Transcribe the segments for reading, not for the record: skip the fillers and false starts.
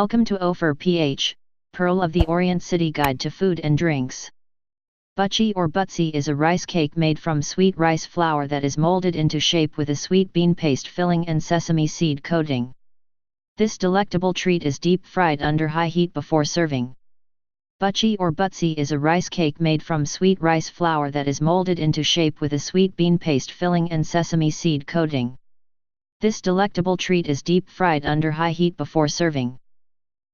Welcome to OphirPh, Pearl of the Orient City Guide to Food and Drinks. Buchi or butsi is a rice cake made from sweet rice flour that is molded into shape with a sweet bean paste filling and sesame seed coating. This delectable treat is deep fried under high heat before serving. Buchi or butsi is a rice cake made from sweet rice flour that is molded into shape with a sweet bean paste filling and sesame seed coating. This delectable treat is deep fried under high heat before serving.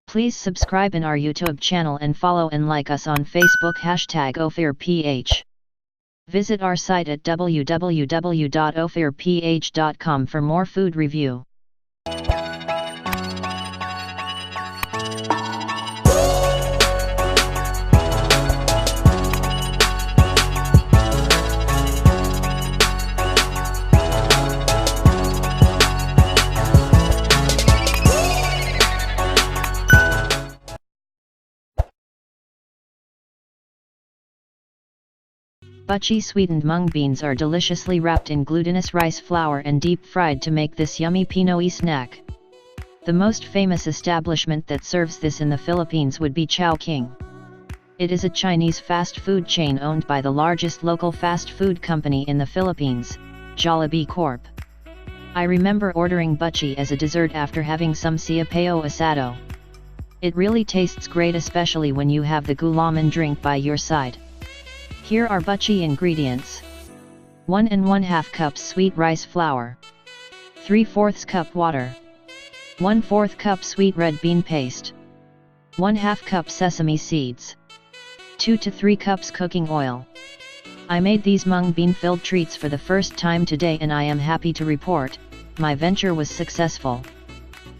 Please subscribe in our YouTube channel and follow and like us on Facebook #OphirPh. Visit our site at www.ophirph.com for more food review. Buchi sweetened mung beans are deliciously wrapped in glutinous rice flour and deep fried to make this yummy Pinoy snack. The most famous establishment that serves this in the Philippines would be Chowking. It is a Chinese fast food chain owned by the largest local fast food company in the Philippines, Jollibee Corp. I remember ordering buchi as a dessert after having some siapao asado. It really tastes great, especially when you have the gulaman drink by your side. Here are buchi ingredients. 1 1/2 cups sweet rice flour, 3/4 cup water, 1/4 cup sweet red bean paste, 1/2 cup sesame seeds, 2 to 3 cups cooking oil. I made these mung bean filled treats for the first time today and I am happy to report, my venture was successful.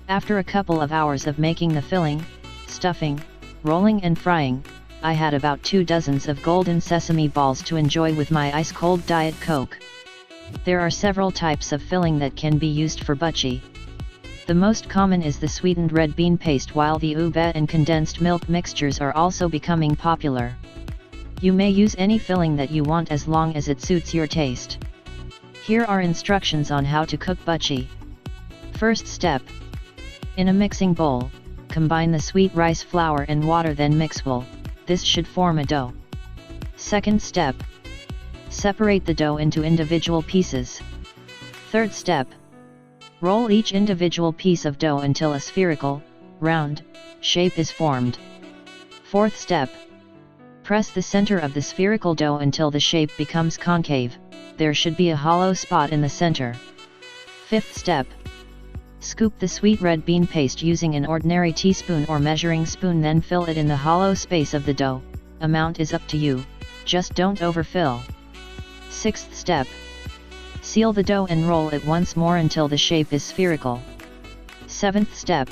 After a couple of hours of making the filling, stuffing, rolling and frying, I had about 2 dozens of golden sesame balls to enjoy with my ice-cold Diet Coke. There are several types of filling that can be used for buchi. The most common is the sweetened red bean paste, while the ube and condensed milk mixtures are also becoming popular. You may use any filling that you want as long as it suits your taste. Here are instructions on how to cook buchi. First step. In a mixing bowl, combine the sweet rice flour and water, then mix well. This should form a dough. Second step. Separate the dough into individual pieces. Third step. Roll each individual piece of dough until a spherical, round, shape is formed. Fourth step. Press the center of the spherical dough until the shape becomes concave, there should be a hollow spot in the center. Fifth step. Scoop the sweet red bean paste using an ordinary teaspoon or measuring spoon, then fill it in the hollow space of the dough. Amount is up to you, just don't overfill. Sixth step. Seal the dough and roll it once more until the shape is spherical. Seventh step.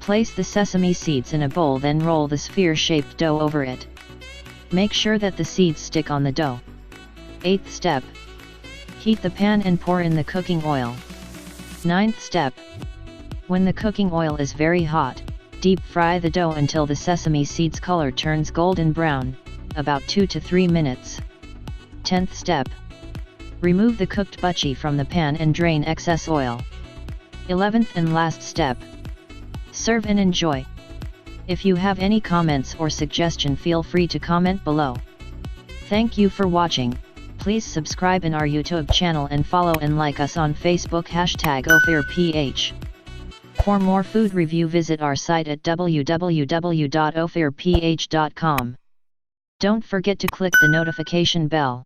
Place the sesame seeds in a bowl, then roll the sphere-shaped dough over it. Make sure that the seeds stick on the dough. Eighth step. Heat the pan and pour in the cooking oil. Ninth step. When the cooking oil is very hot, deep fry the dough until the sesame seeds color turns golden brown, about 2 to 3 minutes. 10th step. Remove the cooked buchi from the pan and drain excess oil. 11th and last step. Serve and enjoy. If you have any comments or suggestion, feel free to comment below. Thank you for watching. Please subscribe in our YouTube channel and follow and like us on Facebook #OphirPh. For more food review, visit our site at www.ophirph.com. Don't forget to click the notification bell.